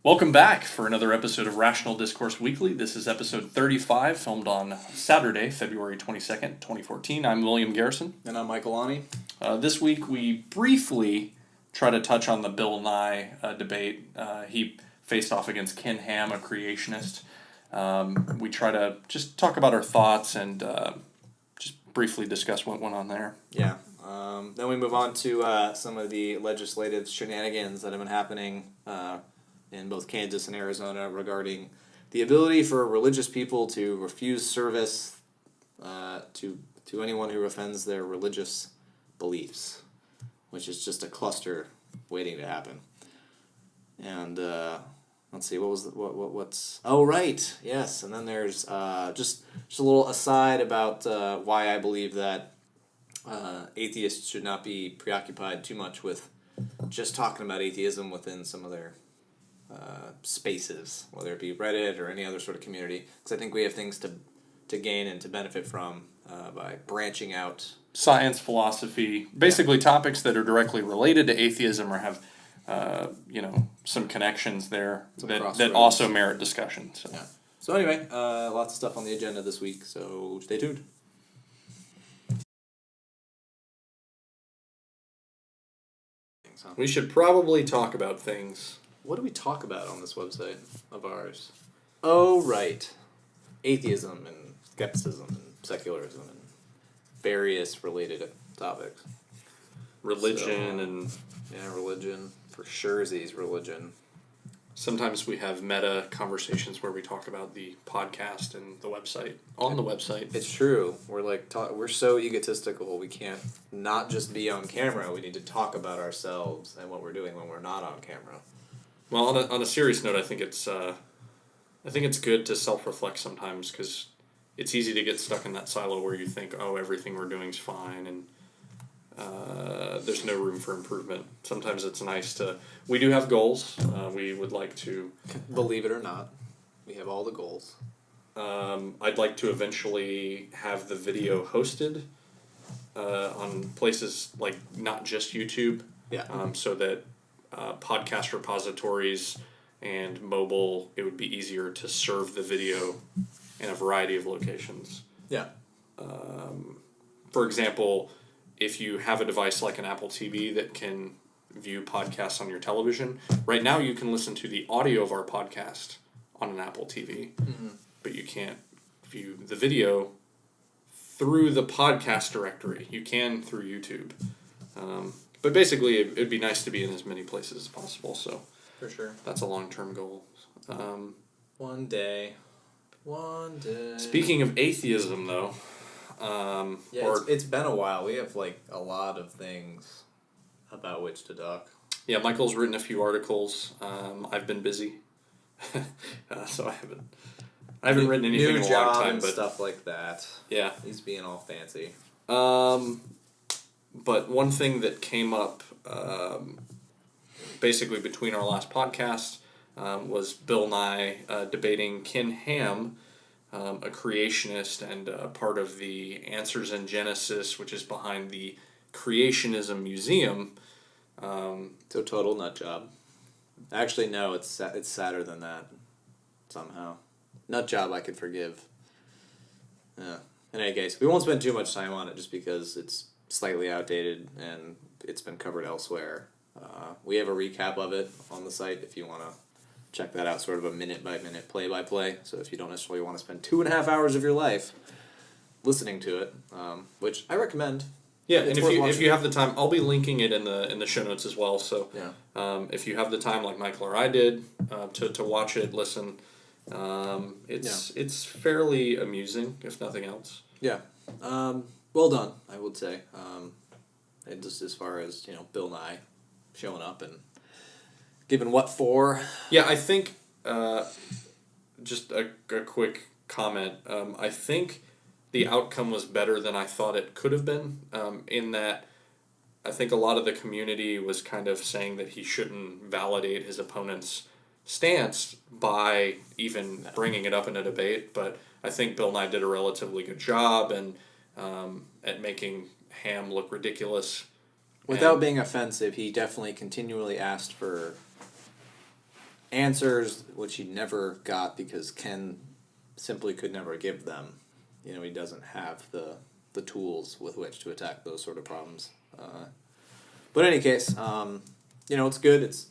Welcome back for another episode of Rational Discourse Weekly. This is episode 35, filmed on Saturday, February 22nd, 2014. I'm William Garrison. And I'm Michael Aune. This week we briefly try to touch on the Bill Nye debate. He faced off against Ken Ham, a creationist. We try to just talk about our thoughts and just briefly discuss what went on there. Yeah. Then we move on to some of the legislative shenanigans that have been happening in both Kansas and Arizona regarding the ability for religious people to refuse service to anyone who offends their religious beliefs, which is just a cluster waiting to happen. And let's see, what's oh right, yes, and then there's just a little aside about why I believe that atheists should not be preoccupied too much with just talking about atheism within some of their spaces, whether it be Reddit or any other sort of community, because I think we have things to gain and to benefit from by branching out. Science, philosophy, basically topics that are directly related to atheism or have some connections there that also merit discussion. So. Yeah. So anyway, lots of stuff on the agenda this week, so stay tuned. We should probably talk about things. What do we talk about on this website of ours? Oh, right. Atheism and skepticism and secularism and various related topics. Religion religion. For sure Z's religion. Sometimes we have meta conversations where we talk about the podcast and the website. On the website. It's true. We're so egotistical. We can't not just be on camera. We need to talk about ourselves and what we're doing when we're not on camera. Well, on a serious note, I think it's good to self-reflect sometimes because it's easy to get stuck in that silo where you think, oh, everything we're doing is fine and there's no room for improvement. Sometimes it's nice we do have goals. We would like to... Believe it or not, we have all the goals. I'd like to eventually have the video hosted on places like not just YouTube. Yeah. So that podcast repositories and mobile, it would be easier to serve the video in a variety of locations. Yeah. For example, if you have a device like an Apple TV that can view podcasts on your television, right now you can listen to the audio of our podcast on an Apple TV, but you can't view the video through the podcast directory. You can through YouTube. But basically, it'd be nice to be in as many places as possible, so... For sure. That's a long-term goal. One day. Speaking of atheism, though... it's been a while. We have, a lot of things about which to talk. Yeah, Michael's written a few articles. I've been busy. So I haven't written anything in a long time, but... stuff like that. Yeah. He's being all fancy. But one thing that came up basically between our last podcast was Bill Nye debating Ken Ham, a creationist and part of the Answers in Genesis, which is behind the Creationism Museum. So total nut job. Actually, no, it's sadder than that somehow. Nut job I could forgive. Yeah. In any case, we won't spend too much time on it just because it's slightly outdated and it's been covered elsewhere. We have a recap of it on the site if you want to check that out, sort of a minute-by-minute, play-by-play. So if you don't necessarily want to spend 2.5 hours of your life listening to it, which I recommend. Yeah, and if you have the time, I'll be linking it in the show notes as well. So if you have the time, like Michael or I did, to watch it, listen, it's fairly amusing, if nothing else. Yeah. Well done, I would say. And just as far as, Bill Nye showing up and giving what for. Yeah, I think, just a quick comment, I think the outcome was better than I thought it could have been, in that I think a lot of the community was kind of saying that he shouldn't validate his opponent's stance by even bringing it up in a debate, but I think Bill Nye did a relatively good job and at making Ham look ridiculous. Without being offensive, he definitely continually asked for answers, which he never got because Ken simply could never give them. He doesn't have the tools with which to attack those sort of problems. But in any case, it's good. It's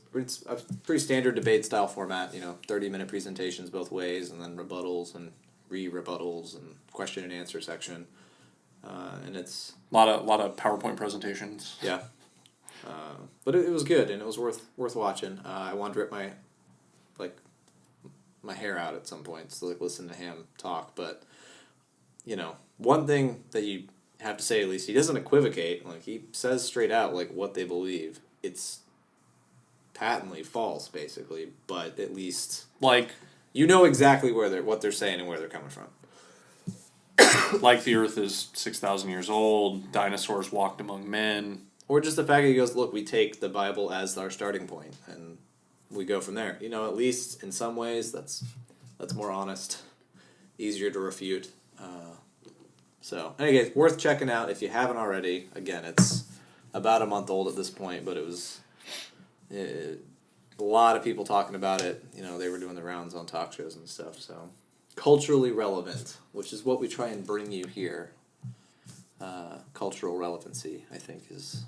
a pretty standard debate style format. 30-minute presentations both ways, and then rebuttals and re-rebuttals and question and answer section. And it's a lot of PowerPoint presentations. Yeah. But it was good, and it was worth watching. I wanted to rip my hair out at some points to listen to him talk. But one thing that you have to say, at least, he doesn't equivocate. He says straight out what they believe. It's patently false, basically. But at least exactly what they're saying and where they're coming from. Like the Earth is 6,000 years old, dinosaurs walked among men. Or just the fact that he goes, look, we take the Bible as our starting point, and we go from there. At least in some ways, that's more honest, easier to refute. So, anyway, worth checking out if you haven't already. Again, it's about a month old at this point, but it was a lot of people talking about it. They were doing the rounds on talk shows and stuff, so... Culturally relevant, which is what we try and bring you here. Cultural relevancy, I think, is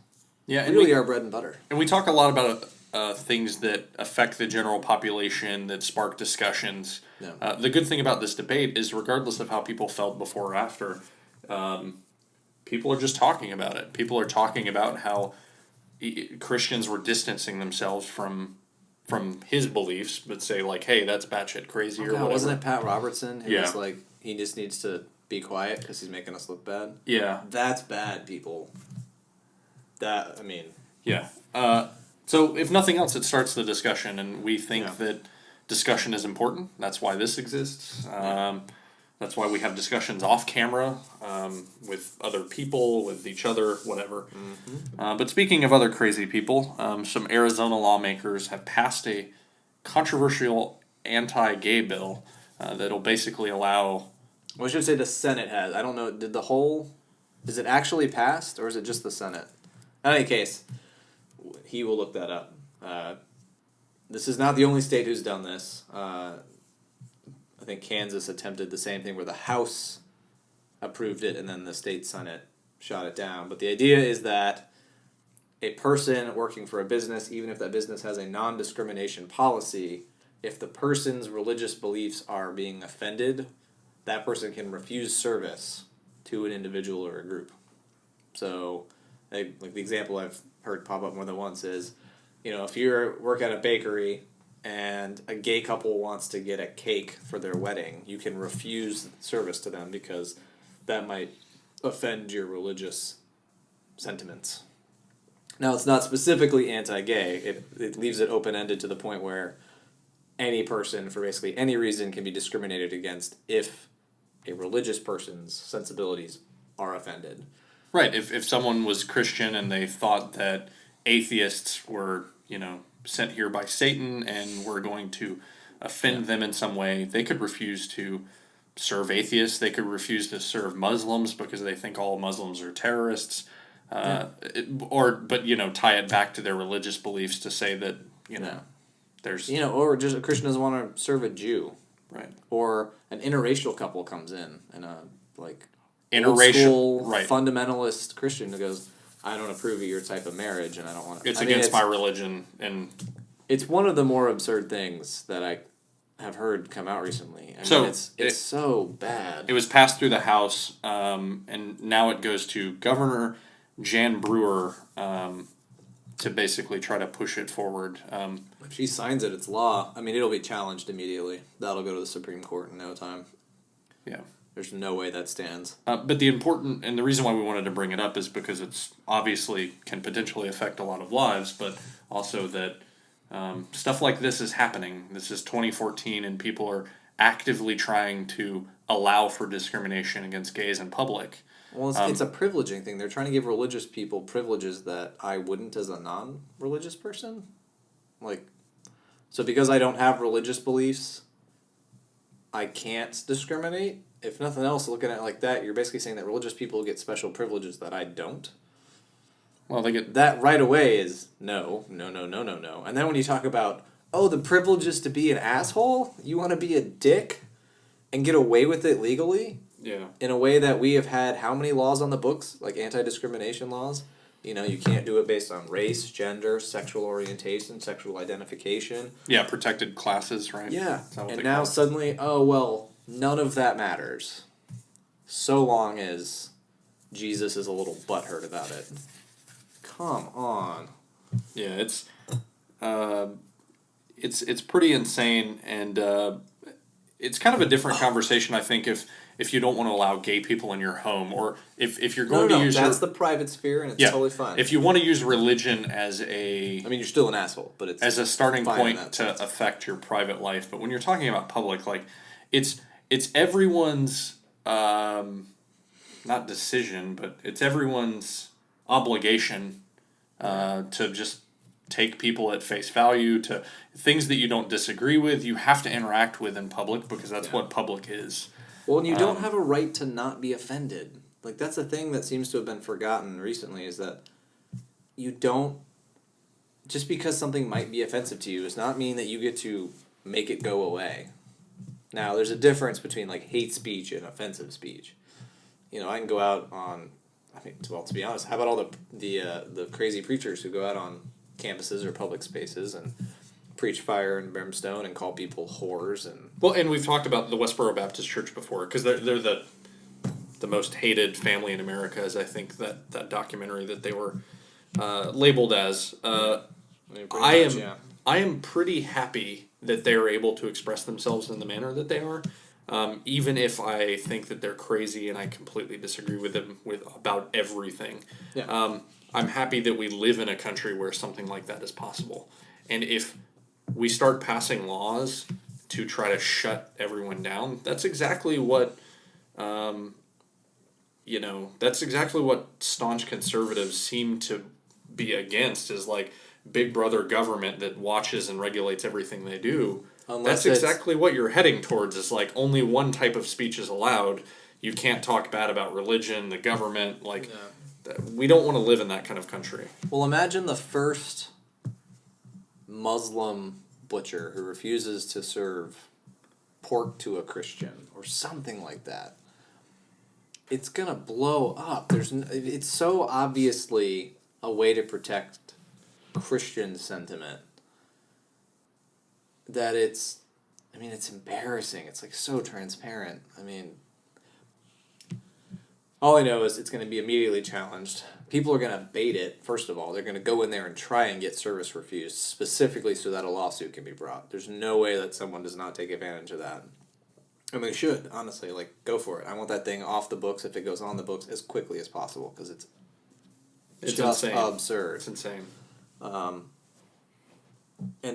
really our bread and butter. And we talk a lot about things that affect the general population, that spark discussions. Yeah. The good thing about this debate is, regardless of how people felt before or after, people are just talking about it. People are talking about how Christians were distancing themselves from his beliefs, but say hey, that's batshit crazy or whatever. Wasn't it Pat Robertson who was he just needs to be quiet because he's making us look bad? Yeah, that's bad, people. Yeah. So if nothing else, it starts the discussion, and we think that discussion is important. That's why this exists. That's why we have discussions off camera with other people, with each other, whatever. Mm-hmm. But speaking of other crazy people, some Arizona lawmakers have passed a controversial anti-gay bill that'll basically allow... Well, I should say the Senate has. I don't know, is it actually passed, or is it just the Senate? In any case, he will look that up. This is not the only state who's done this. I think Kansas attempted the same thing where the House approved it and then the state Senate shot it down. But the idea is that a person working for a business, even if that business has a non-discrimination policy, if the person's religious beliefs are being offended, that person can refuse service to an individual or a group. So, the example I've heard pop up more than once is, if you work at a bakery and a gay couple wants to get a cake for their wedding, you can refuse service to them because that might offend your religious sentiments. Now, it's not specifically anti-gay. It leaves it open-ended to the point where any person, for basically any reason, can be discriminated against if a religious person's sensibilities are offended. Right. If someone was Christian and they thought that atheists were, sent here by Satan and were going to offend them in some way, they could refuse to serve atheists. They could refuse to serve Muslims because they think all Muslims are terrorists. Tie it back to their religious beliefs to say that, there's... or just a Christian doesn't want to serve a Jew. Right. Or an interracial couple comes in and interracial, fundamentalist Christian who goes, I don't approve of your type of marriage and I don't want to... It's against my religion. And it's one of the more absurd things that I have heard come out recently. It's so bad. It was passed through the House, and now it goes to Governor Jan Brewer to basically try to push it forward. If she signs it, it's law. It'll be challenged immediately. That'll go to the Supreme Court in no time. Yeah. There's no way that stands. But the reason why we wanted to bring it up is because it's obviously can potentially affect a lot of lives, but also that stuff like this is happening. This is 2014, and people are actively trying to allow for discrimination against gays in public. Well, it's a privileging thing. They're trying to give religious people privileges that I wouldn't as a non-religious person. So because I don't have religious beliefs, I can't discriminate. If nothing else, looking at it like that, you're basically saying that religious people get special privileges that I don't. Well, they get... That right away is no. And then when you talk about, oh, the privilege is to be an asshole? You want to be a dick and get away with it legally? Yeah. In a way that we have had how many laws on the books? Like anti-discrimination laws? You know, you can't do it based on race, gender, sexual orientation, sexual identification. Yeah, protected classes, right? Yeah. And And now suddenly, oh, well, none of that matters. So long as Jesus is a little butthurt about it. Come on. Yeah, it's pretty insane, and it's kind of a different conversation, I think, if you don't want to allow gay people in your home, or if you're going to use that's the private sphere, and it's totally fine. If you want to use religion as a... I mean, you're still an asshole, but it's as a starting point to sense. affect your private life. But when you're talking about public, like, it's everyone's, not decision, but it's everyone's obligation to just take people at face value, to things that you don't disagree with, you have to interact with in public, because that's what public is. Well, and you don't have a right to not be offended. Like, that's a thing that seems to have been forgotten recently, is that you don't... Just because something might be offensive to you does not mean that you get to make it go away. Now, there's a difference between, like, hate speech and offensive speech. You know, I can go out on... I mean, well, to be honest, how about all the crazy preachers who go out on campuses or public spaces and preach fire and brimstone and call people whores and... Well, and we've talked about the Westboro Baptist Church before, because they're the most hated family in America, as I think that documentary that they were labeled as. I am pretty happy that they are able to express themselves in the manner that they are, even if I think that they're crazy and I completely disagree with them about everything. Yeah. I'm happy that we live in a country where something like that is possible. And if we start passing laws to try to shut everyone down, that's exactly what, that's exactly what staunch conservatives seem to be against, is like big brother government that watches and regulates everything they do. That's exactly what you're heading towards, is like only one type of speech is allowed. You can't talk bad about religion, the government, like... Yeah. We don't want to live in that kind of country. Well, imagine the first Muslim butcher who refuses to serve pork to a Christian or something like that. It's going to blow up. It's so obviously a way to protect Christian sentiment that it's embarrassing. It's like so transparent. I mean... All I know is it's going to be immediately challenged. People are going to bait it, first of all. They're going to go in there and try and get service refused, specifically so that a lawsuit can be brought. There's no way that someone does not take advantage of that. And they should, honestly. Like, go for it. I want that thing off the books, if it goes on the books, as quickly as possible, because it's just insane. Absurd. It's insane. And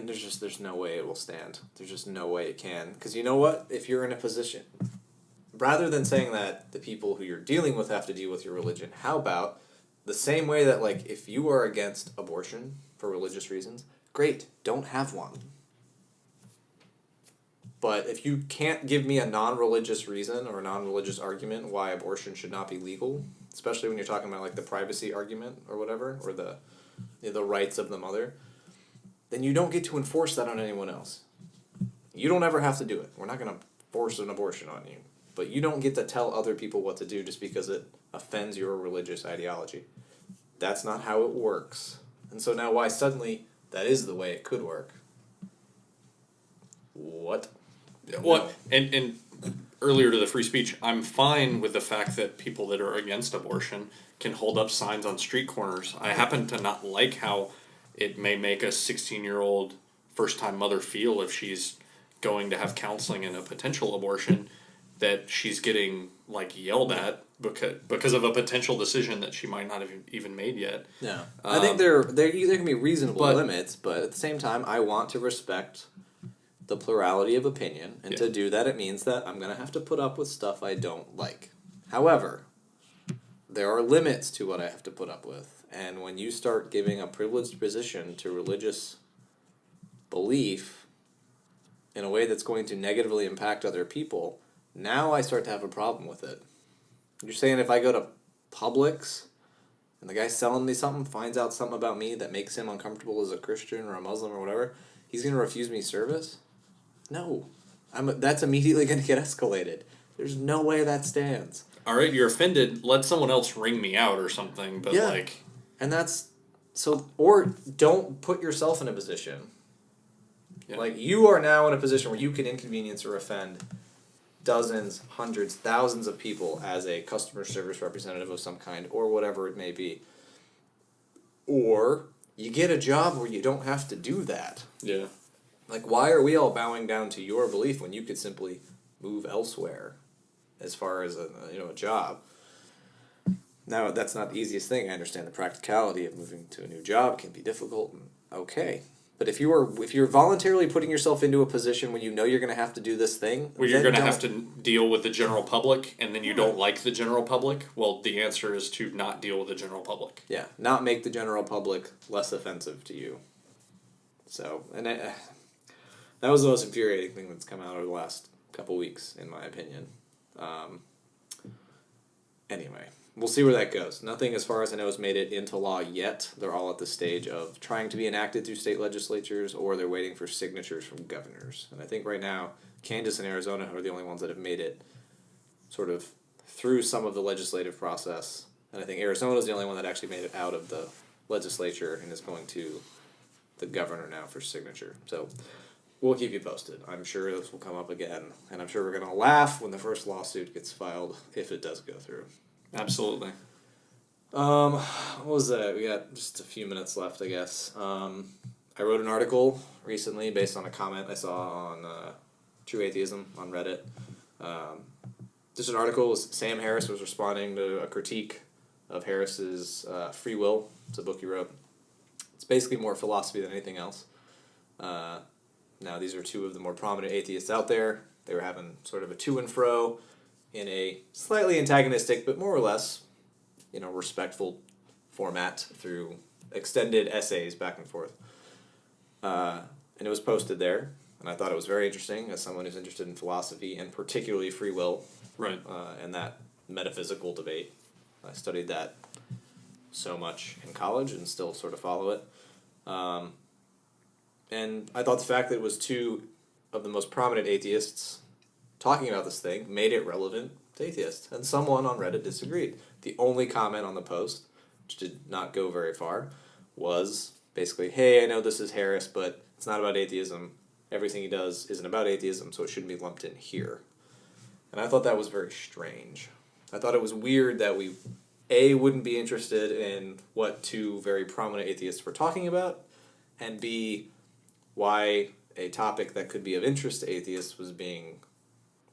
there's no way it will stand. There's just no way it can. Because you know what? If you're in a position... Rather than saying that the people who you're dealing with have to deal with your religion, how about the same way that, like, if you are against abortion for religious reasons, great, don't have one. But if you can't give me a non-religious reason or a non-religious argument why abortion should not be legal, especially when you're talking about, like, the privacy argument or whatever, or the rights of the mother, then you don't get to enforce that on anyone else. You don't ever have to do it. We're not going to force an abortion on you. But you don't get to tell other people what to do just because it offends your religious ideology. That's not how it works. And so now why suddenly that is the way it could work? What? Well, and earlier to the free speech, I'm fine with the fact that people that are against abortion can hold up signs on street corners. I happen to not like how it may make a 16-year-old first-time mother feel if she's going to have counseling in a potential abortion, that she's getting, like, yelled at because of a potential decision that she might not have even made yet. Yeah. I think there can be reasonable limits, but at the same time, I want to respect the plurality of opinion, and to do that, it means that I'm going to have to put up with stuff I don't like. However, there are limits to what I have to put up with, and when you start giving a privileged position to religious belief in a way that's going to negatively impact other people... Now I start to have a problem with it. You're saying if I go to Publix and the guy selling me something finds out something about me that makes him uncomfortable as a Christian or a Muslim or whatever, he's going to refuse me service? No. That's immediately going to get escalated. There's no way that stands. All right, you're offended. Let someone else ring me out or something. But like, and that's so. Or don't put yourself in a position. Yeah. Like you are now in a position where you can inconvenience or offend dozens, hundreds, thousands of people as a customer service representative of some kind, or whatever it may be. Or you get a job where you don't have to do that. Yeah. Like, why are we all bowing down to your belief when you could simply move elsewhere? As far as a job. Now, that's not the easiest thing. I understand the practicality of moving to a new job can be difficult. Okay, but if you're voluntarily putting yourself into a position when you know you're going to have to do this thing, where you're going to have to deal with the general public, and then you don't like the general public, well, the answer is to not deal with the general public. Yeah, not make the general public less offensive to you. So, and that was the most infuriating thing that's come out over the last couple weeks, in my opinion. Anyway, we'll see where that goes. Nothing, as far as I know, has made it into law yet. They're all at the stage of trying to be enacted through state legislatures, or they're waiting for signatures from governors. And I think right now, Kansas and Arizona are the only ones that have made it sort of through some of the legislative process. And I think Arizona is the only one that actually made it out of the legislature and is going to the governor now for signature. So we'll keep you posted. I'm sure this will come up again, and I'm sure we're going to laugh when the first lawsuit gets filed, if it does go through. Absolutely. What was that? We got just a few minutes left, I guess. I wrote an article recently based on a comment I saw on True Atheism on Reddit. Just an article. Sam Harris was responding to a critique of Harris's Free Will. It's a book he wrote. It's basically more philosophy than anything else. Now, these are two of the more prominent atheists out there. They were having sort of a to and fro in a slightly antagonistic, but more or less, respectful format through extended essays back and forth. And it was posted there, and I thought it was very interesting as someone who's interested in philosophy, and particularly free will. Right. And that metaphysical debate. I studied that so much in college and still sort of follow it. And I thought the fact that it was two of the most prominent atheists talking about this thing made it relevant to atheists. And someone on Reddit disagreed. The only comment on the post, which did not go very far, was basically, hey, I know this is Harris, but it's not about atheism. Everything he does isn't about atheism, so it shouldn't be lumped in here. And I thought that was very strange. I thought it was weird that we, A, wouldn't be interested in what two very prominent atheists were talking about, and B, why a topic that could be of interest to atheists was being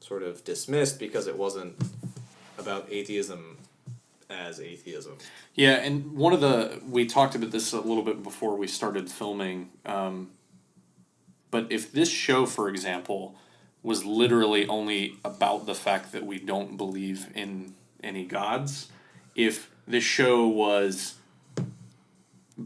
sort of dismissed because it wasn't about atheism as atheism. Yeah, and we talked about this a little bit before we started filming, but if this show, for example, was literally only about the fact that we don't believe in any gods, if this show was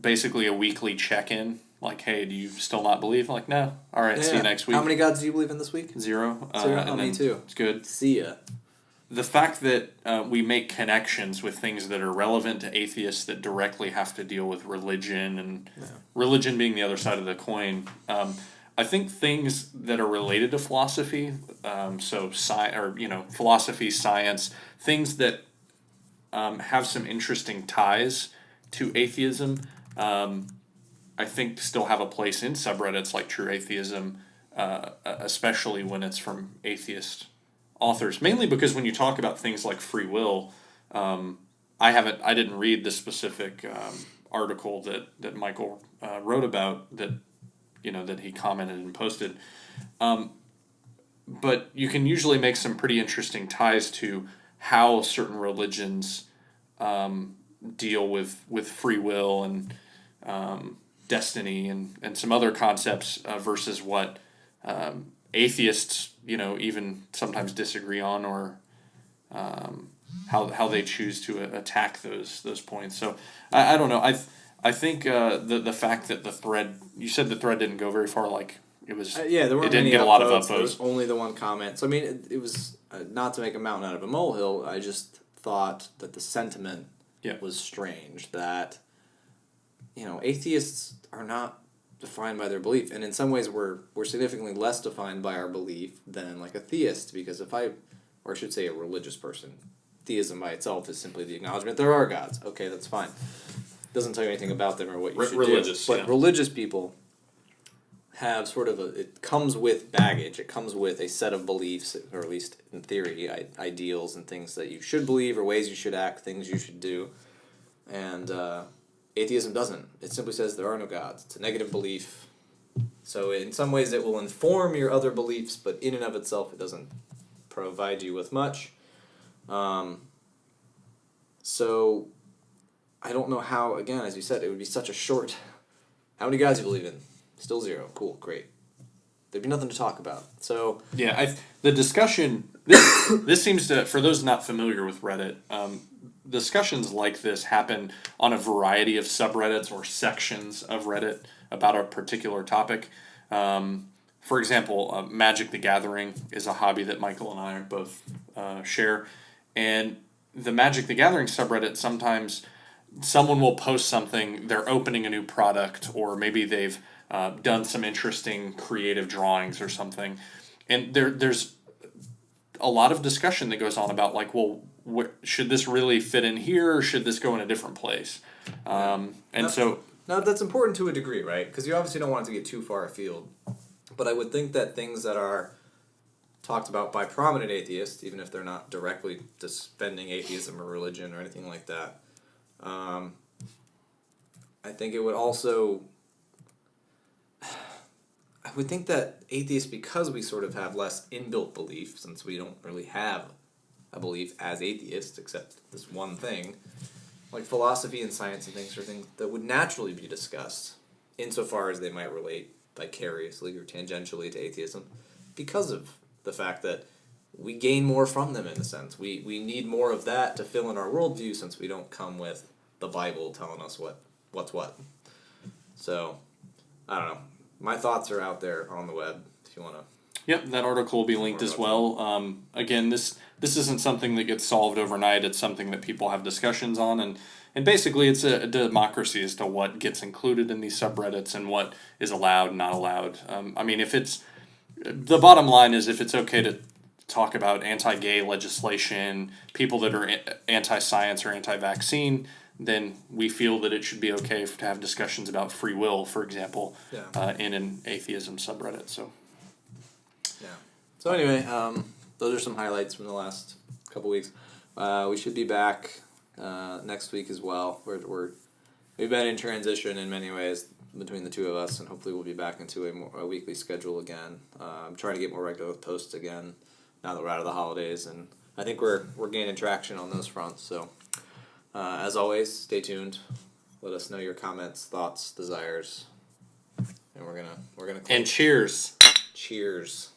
basically a weekly check-in, like, hey, do you still not believe? Like, no. All right, see you next week. How many gods do you believe in this week? 0. 0? Me too. It's good. See ya. The fact that we make connections with things that are relevant to atheists that directly have to deal with religion, and religion being the other side of the coin, I think things that are related to philosophy, philosophy, science, things that have some interesting ties to atheism, I think still have a place in subreddits like True Atheism, especially when it's from atheist authors. Mainly because when you talk about things like free will, I didn't read the specific article that Michael wrote about that he commented and posted. But you can usually make some pretty interesting ties to how certain religions deal with free will and destiny and some other concepts versus what atheists, even sometimes disagree on, or how they choose to attack those points. So I don't know. I think the fact that the thread, you said the thread didn't go very far, like it was. There weren't it didn't many get a lot of upvotes. There upvotes. was only the one comment. So I mean, it was not to make a mountain out of a molehill. I just thought that the sentiment was strange. That atheists are not defined by their belief, and in some ways we're significantly less defined by our belief than like a theist, because or I should say a religious person. Theism by itself is simply the acknowledgement there are gods. Okay, that's fine. Doesn't tell you anything about them or what you should religious, do. But yeah. religious people have sort of it comes with baggage. It comes with a set of beliefs, or at least in theory, ideals and things that you should believe or ways you should act, things you should do. And atheism doesn't. It simply says there are no gods. It's a negative belief. So in some ways it will inform your other beliefs, but in and of itself it doesn't provide you with much. So I don't know how, again, as you said, it would be such a short... How many gods do you believe in? Still 0. Cool, great. There'd be nothing to talk about. So yeah, the discussion... This seems to... For those not familiar with Reddit, discussions like this happen on a variety of subreddits or sections of Reddit about a particular topic. For example, Magic the Gathering is a hobby that Michael and I both share. And the Magic the Gathering subreddit, sometimes someone will post something, they're opening a new product, or maybe they've done some interesting creative drawings or something. And there's a lot of discussion that goes on about, like, well, should this really fit in here, or should this go in a different place? Now, that's important to a degree, right? Because you obviously don't want it to get too far afield. But I would think that things that are talked about by prominent atheists, even if they're not directly defending atheism or religion or anything like that, I think it would also... I would think that atheists, because we sort of have less inbuilt belief, since we don't really have a belief as atheists, except this one thing, like philosophy and science and things are things that would naturally be discussed, insofar as they might relate vicariously or tangentially to atheism, because of the fact that we gain more from them in a sense. We need more of that to fill in our worldview, since we don't come with the Bible telling us what's what. So, I don't know. My thoughts are out there on the web if you want to. Yep, that article will be linked as well. Again, this isn't something that gets solved overnight. It's something that people have discussions on, and basically it's a democracy as to what gets included in these subreddits and what is allowed and not allowed. I mean, the bottom line is, if it's okay to talk about anti-gay legislation, people that are anti-science or anti-vaccine, then we feel that it should be okay to have discussions about free will, for example, in an atheism subreddit. So anyway, those are some highlights from the last couple weeks. We should be back next week as well. We've been in transition in many ways between the two of us, and hopefully we'll be back into a weekly schedule again. I'm trying to get more regular with posts again now that we're out of the holidays, and I think we're gaining traction on those fronts. So as always, stay tuned. Let us know your comments, thoughts, desires, and we're gonna and cheers. Cheers.